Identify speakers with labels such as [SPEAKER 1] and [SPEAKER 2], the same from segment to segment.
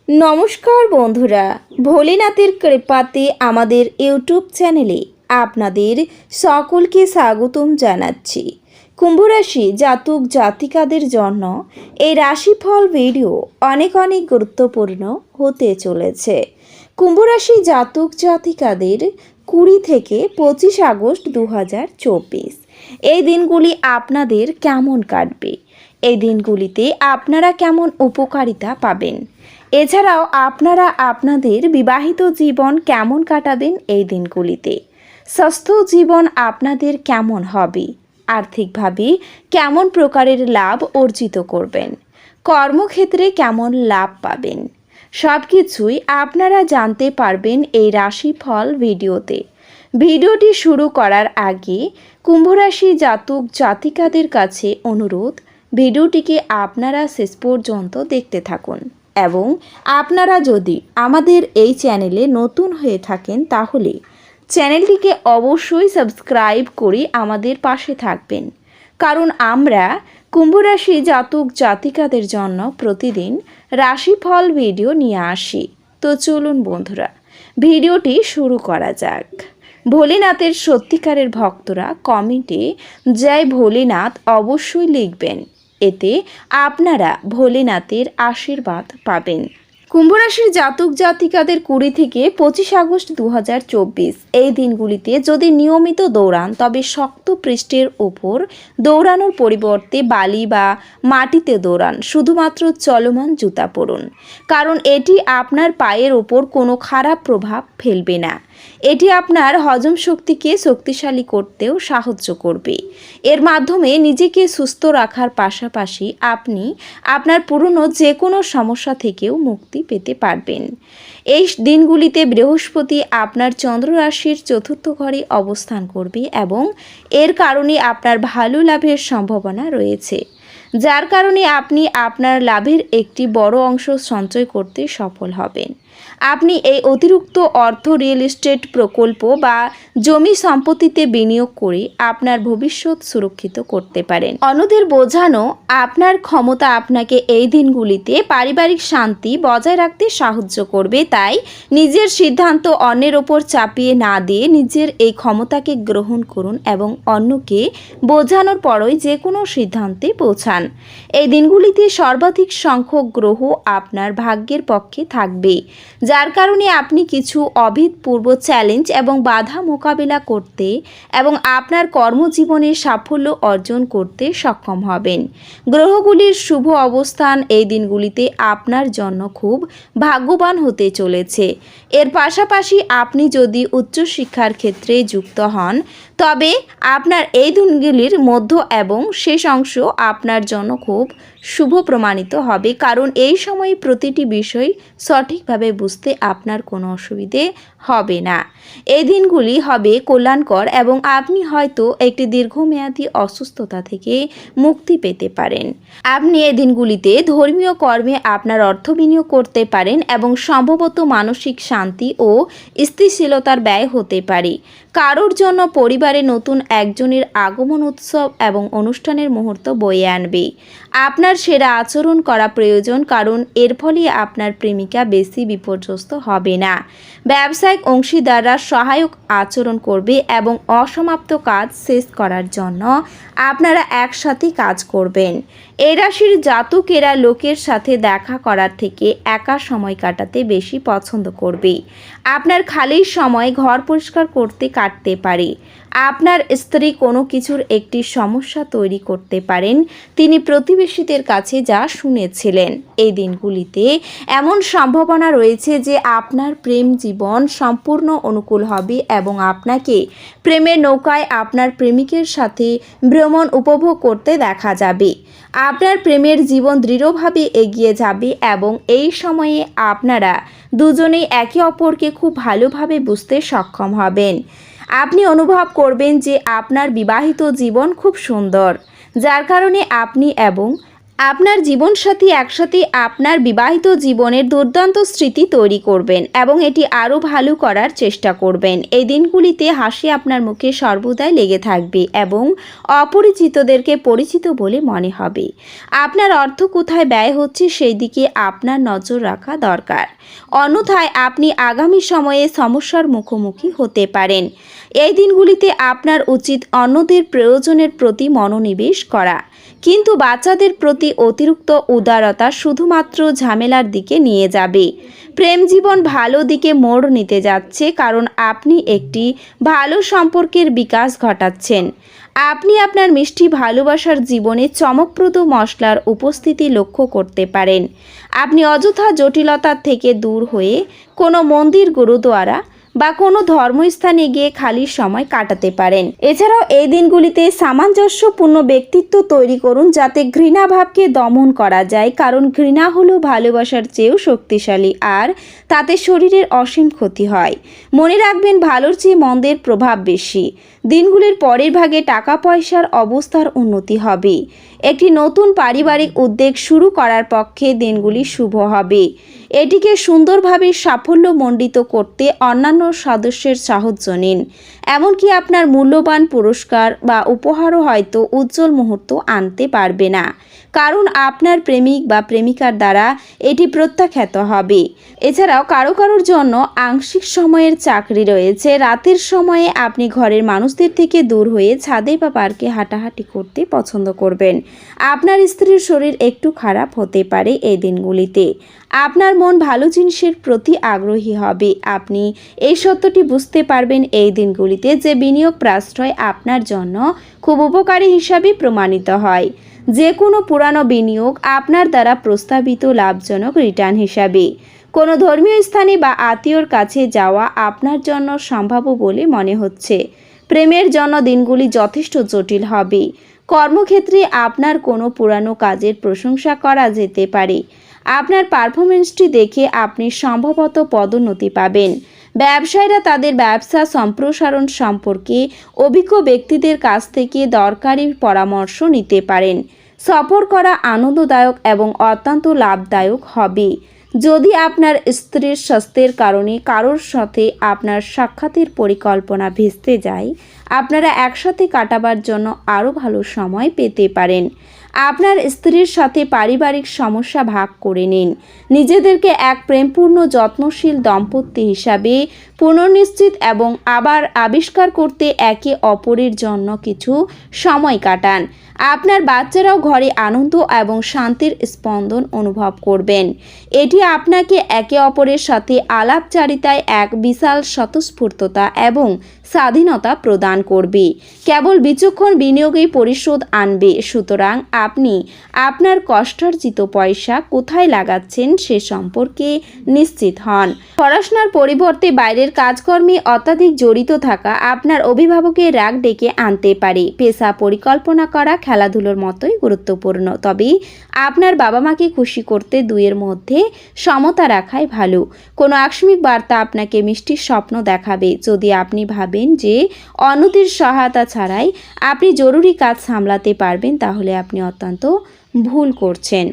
[SPEAKER 1] নমস্কার বন্ধুরা, ভোলেনাথের কৃপাতে আমাদের ইউটিউব চ্যানেলে আপনাদের সকলকে স্বাগতম জানাচ্ছি। কুম্ভরাশি জাতক জাতিকাদের জন্য এই রাশিফল ভিডিও অনেক গুরুত্বপূর্ণ হতে চলেছে। কুম্ভরাশি জাতক জাতিকাদের 20 থেকে 25 আগস্ট 2024 এই দিনগুলি আপনাদের কেমন কাটবে, এই দিনগুলিতে আপনারা কেমন উপকারিতা পাবেন, এছাড়াও আপনারা আপনাদের বিবাহিত জীবন কেমন কাটাবেন, এই দিনগুলিতে স্বাস্থ্য জীবন আপনাদের কেমন হবে, আর্থিকভাবে কেমন প্রকারের লাভ অর্জিত করবেন, কর্মক্ষেত্রে কেমন লাভ পাবেন, সব কিছুই আপনারা জানতে পারবেন এই রাশিফল ভিডিওতে। ভিডিওটি শুরু করার আগে কুম্ভরাশি জাতক জাতিকাদের কাছে অনুরোধ, ভিডিওটিকে আপনারা শেষ পর্যন্ত দেখতে থাকুন এবং আপনারা যদি আমাদের এই চ্যানেলে নতুন হয়ে থাকেন তাহলে চ্যানেলটিকে অবশ্যই সাবস্ক্রাইব করে আমাদের পাশে থাকবেন, কারণ আমরা কুম্ভরাশি জাতক জাতিকাদের জন্য প্রতিদিন রাশিফল ভিডিও নিয়ে আসি। তো চলুন বন্ধুরা, ভিডিওটি শুরু করা যাক। ভোলেনাথের সত্যিকারের ভক্তরা কমেন্টে জয় ভোলেনাথ অবশ্যই লিখবেন, এতে আপনারা ভোলেনাথের আশীর্বাদ পাবেন। কুম্ভরাশির জাতক জাতিকাদের 20 থেকে 25 আগস্ট 2024 এই দিনগুলিতে যদি নিয়মিত দৌড়ান তবে শক্ত পৃষ্ঠের ওপর দৌড়ানোর পরিবর্তে বালি বা মাটিতে দৌড়ান, শুধুমাত্র চলমান জুতা পরুন, কারণ এটি আপনার পায়ের ওপর কোনো খারাপ প্রভাব ফেলবে না। এটি আপনার হজম শক্তিকে শক্তিশালী করতেও সাহায্য করবে। এর মাধ্যমে নিজেকে সুস্থ রাখার পাশাপাশি আপনি আপনার পুরনো যে কোনো সমস্যা থেকেও মুক্তি পেতে পারবেন। এই দিনগুলিতে বৃহস্পতি আপনার চন্দ্র রাশির 4র্থ ঘরে অবস্থান করবে এবং এর কারণে আপনার ভালো লাভের সম্ভাবনা রয়েছে, যার কারণে আপনি আপনার লাভের একটি বড় অংশ সঞ্চয় করতে সফল হবেন। আপনি এই অতিরিক্ত অর্থ রিয়েল এস্টেট প্রকল্প বা জমি সম্পত্তিতে বিনিয়োগ করে আপনার ভবিষ্যৎ সুরক্ষিত করতে পারেন। অন্যদের বোঝানো আপনার ক্ষমতা আপনাকে এই দিনগুলিতে পারিবারিক শান্তি বজায় রাখতে সাহায্য করবে, তাই নিজের সিদ্ধান্ত অন্যের ওপর চাপিয়ে না দিয়ে নিজের এই ক্ষমতাকে গ্রহণ করুন এবং অন্যকে বোঝানোর পরই যে কোনো সিদ্ধান্তে পৌঁছান। এই দিনগুলিতে সর্বাধিক সংখ্যক গ্রহ আপনার ভাগ্যের পক্ষে থাকবে, যার কারণে আপনি কিছু অভূতপূর্ব চ্যালেঞ্জ এবং বাধা মোকাবিলা করতে এবং আপনার কর্মজীবনে সাফল্য অর্জন করতে সক্ষম হবেন। গ্রহগুলির শুভ অবস্থান এই দিনগুলিতে আপনার জন্য খুব ভাগ্যবান হতে চলেছে। এর পাশাপাশি আপনি যদি উচ্চশিক্ষার ক্ষেত্রে যুক্ত হন তবে আপনার এই দিনগুলির মধ্য এবং শেষ অংশ আপনার জন্য খুব শুভ প্রমাণিত হবে, কারণ এই সময়ে প্রতিটি বিষয় সঠিকভাবে বুঝতে আপনার কোনো অসুবিধে হবে না। এই দিনগুলি হবে কল্যাণকর এবং আপনি হয়তো একটি দীর্ঘমেয়াদী অসুস্থতা থেকে মুক্তি পেতে পারেন। আপনি এই দিনগুলিতে ধর্মীয় কর্মে আপনার অর্থ বিনিয়োগ করতে পারেন এবং সম্ভবত মানসিক শান্তি ও স্থিতিশীলতার ব্যয় হতে পারে। কারোর জন্য পরিবারে নতুন একজনের আগমন উৎসব এবং অনুষ্ঠানের মুহূর্ত বয়ে আনবে। আপনার সেরা আচরণ করা প্রয়োজন, কারণ এর ফলে আপনার প্রেমিকা বেশি বিপর্যস্ত হবে না। ব্যবসায়িক অংশীদাররা সহায়ক আচরণ করবে এবং অসমাপ্ত কাজ শেষ করার জন্য আপনারা একসাথে কাজ করবেন। এই রাশির জাতকেরা লোকের সাথে দেখা করার থেকে একা সময় কাটাতে বেশি পছন্দ করবে। আপনার খালি সময় ঘর পরিষ্কার করতে কাটতে পারে। আপনার স্ত্রী কোনো কিছুর একটি সমস্যা তৈরি করতে পারেন, তিনি প্রতিবেশীদের কাছে যা শুনেছিলেন। এই দিনগুলিতে এমন সম্ভাবনা রয়েছে যে আপনার প্রেম জীবন সম্পূর্ণ অনুকূল হবে এবং আপনাকে প্রেমের নৌকায় আপনার প্রেমিকের সাথে ভ্রমণ উপভোগ করতে দেখা যাবে। আপনার প্রেমের জীবন দৃঢ়ভাবে এগিয়ে যাবে এবং এই সময়ে আপনারা দুজনেই একে অপরকে খুব ভালোভাবে বুঝতে সক্ষম হবেন। আপনি অনুভব করবেন যে আপনার বিবাহিত জীবন খুব সুন্দর, যার কারণে আপনি এবং আপনার জীবনসাথী একসাথে আপনার বিবাহিত জীবনের দুর্দান্ত স্মৃতি তৈরি করবেন এবং এটি আরও ভালো করার চেষ্টা করবেন। এই দিনগুলিতে হাসি আপনার মুখে সর্বদাই লেগে থাকবে এবং অপরিচিতদেরকে পরিচিত বলে মনে হবে। আপনার অর্থ কোথায় ব্যয় হচ্ছে সেই দিকে আপনার নজর রাখা দরকার, অন্যথায় আপনি আগামী সময়ে সমস্যার মুখোমুখি হতে পারেন। এই দিনগুলিতে আপনার উচিত অন্যদের প্রয়োজনের প্রতি মনোনিবেশ করা, কিন্তু বাচ্চাদের প্রতি অতিরিক্ত উদারতা শুধুমাত্র ঝামেলার দিকে নিয়ে যাবে। প্রেম জীবন ভালো দিকে মোড় নিতে যাচ্ছে, কারণ আপনি একটি ভালো সম্পর্কের বিকাশ ঘটাচ্ছেন। আপনি আপনার মিষ্টি ভালোবাসার জীবনে চমকপ্রদ মশলার উপস্থিতি লক্ষ্য করতে পারেন। আপনি অযথা জটিলতার থেকে দূর হয়ে কোনো মন্দির, গুরুদ্বারা বা কোনো ধর্মস্থানে গিয়ে খালি সময় কাটাতে পারেন। এছাড়াও এই দিনগুলিতে সামঞ্জস্যপূর্ণ ব্যক্তিত্ব তৈরি করুন, যাতে ঘৃণাভাবকে দমন করা যায়, কারণ ঘৃণা হলো ভালোবাসার চেয়েও শক্তিশালী আর তাতে শরীরের অসীম ক্ষতি হয়। মনে রাখবেন, ভালোর চেয়ে মন্দের প্রভাব বেশি। দিনগুলির পরের ভাগে টাকা পয়সার অবস্থার উন্নতি হবে। একটি নতুন পারিবারিক উদ্যোগ শুরু করার পক্ষে দিনগুলি শুভ হবে। এটিকে সুন্দরভাবে সাফল্যমণ্ডিত করতে অন্যান্য সদস্যের সাহায্য নিন। এমনকি আপনার মূল্যবান পুরস্কার বা উপহারও হয়তো উজ্জ্বল মুহূর্ত আনতে পারবে না, কারণ আপনার প্রেমিক বা প্রেমিকার দ্বারা এটি প্রত্যাখ্যাত হবে। এছাড়াও কারোর জন্য আংশিক সময়ের চাকরি রয়েছে। রাতের সময়ে আপনি ঘরের মানুষদের থেকে দূর হয়ে ছাদে বা পার্কে হাঁটাহাঁটি করতে পছন্দ করবেন। আপনার স্ত্রীর শরীর একটু খারাপ হতে পারে এই দিনগুলিতে। আপনার মন ভালো জিনিসের প্রতি আগ্রহী হবে। আপনি এই সত্যটি বুঝতে পারবেন এই দিনগুলিতে যে বিনিয়োগ প্রশ্রয় আপনার জন্য খুব উপকারী হিসাবে প্রমাণিত হয়। যে কোনো পুরানো বিনিয়োগ আপনার দ্বারা প্রস্তাবিত লাভজনক রিটার্ন হিসাবে। কোনো ধর্মীয় স্থানে বা আত্মীয়র কাছে যাওয়া আপনার জন্য সম্ভাব্য বলে মনে হচ্ছে। প্রেমের জন্য দিনগুলি যথেষ্ট জটিল হবে। কর্মক্ষেত্রে আপনার কোনো পুরানো কাজের প্রশংসা করা যেতে পারে। আপনার পারফরমেন্সটি দেখে আপনি সম্ভবত পদোন্নতি পাবেন। ব্যবসায়ীরা তাদের ব্যবসা সম্প্রসারণ সম্পর্কে অভিজ্ঞ ব্যক্তিদের কাছ থেকে দরকারি পরামর্শ নিতে পারেন। সফর করা আনন্দদায়ক এবং অত্যন্ত লাভদায়ক হবে। যদি আপনার স্ত্রীর স্বাস্থ্যের কারণে কারোর সাথে আপনার সাক্ষাতের পরিকল্পনা ভেস্তে যায়, আপনারা একসাথে কাটাবার জন্য আরও ভালো সময় পেতে পারেন। আপনার স্ত্রীর সাথে পারিবারিক সমস্যা ভাগ করে নিন। নিজেদেরকে এক প্রেমপূর্ণ যত্নশীল দম্পতি হিসাবে পুনর্নিশ্চিত এবং আবার আবিষ্কার করতে একে অপরের জন্য কিছু সময় কাটান। আপনার বাচ্চারাও ঘরে আনন্দ এবং শান্তির স্পন্দন অনুভব করবেন। এটি আপনাকে একে অপরের সাথে আলাপচারিতায় এক বিশাল স্বতঃস্ফূর্ততা এবং স্বাধীনতা প্রদান করবে। কেবল বিচক্ষণ বিনিয়োগেই পরিশোধ আনবে। সুতরাং আপনি আপনার কষ্টার্জিত পয়সা কোথায় লাগাচ্ছেন সে সম্পর্কে নিশ্চিত হন। পড়াশোনার পরিবর্তে বাইরের কাজকর্মে অত্যাধিক জড়িত থাকা আপনার অভিভাবকের রাগ ডেকে আনতে পারে। পেশা পরিকল্পনা করা খেলাধুলোর মতোই গুরুত্বপূর্ণ, তবে আপনার বাবা মাকে খুশি করতে দুইয়ের মধ্যে সমতা রাখাই ভালো। কোনো আকস্মিক বার্তা আপনাকে মিষ্টির স্বপ্ন দেখাবে। যদি আপনি ভাবেন যে অন্যদের সহায়তা ছাড়াই আপনি জরুরি কাজ সামলাতে পারবেন, তাহলে আপনি অত্যন্ত ভুল করছেন।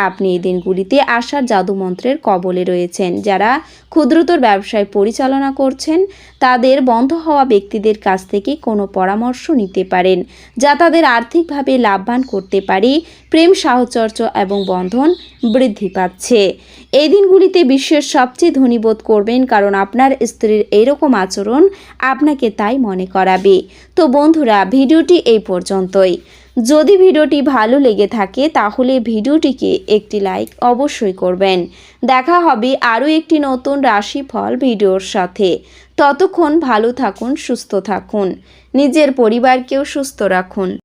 [SPEAKER 1] আপনি এই দিনগুলিতে আশার জাদুমন্ত্রের কবলে রয়েছেন। যারা ক্ষুদ্রতর ব্যবসায় পরিচালনা করছেন তাদের বন্ধ হওয়া ব্যক্তিদের কাছ থেকে কোনো পরামর্শ নিতে পারেন, যা তাদের আর্থিকভাবে লাভবান করতে পারে। প্রেম, সাহচর্য এবং বন্ধন বৃদ্ধি পাচ্ছে। এই দিনগুলিতে বিশ্বের সবচেয়ে ধনী বোধ করবেন, কারণ আপনার স্ত্রীর এইরকম আচরণ আপনাকে তাই মনে করাবে। তো বন্ধুরা, ভিডিওটি এই পর্যন্তই। যদি ভিডিওটি ভালো লেগে থাকে তাহলে ভিডিওটিকে একটি লাইক অবশ্যই করবেন। দেখা হবে আরও একটি নতুন রাশিফল ভিডিওর সাথে। ততক্ষণ ভালো থাকুন, সুস্থ থাকুন, নিজের পরিবারকেও সুস্থ রাখুন।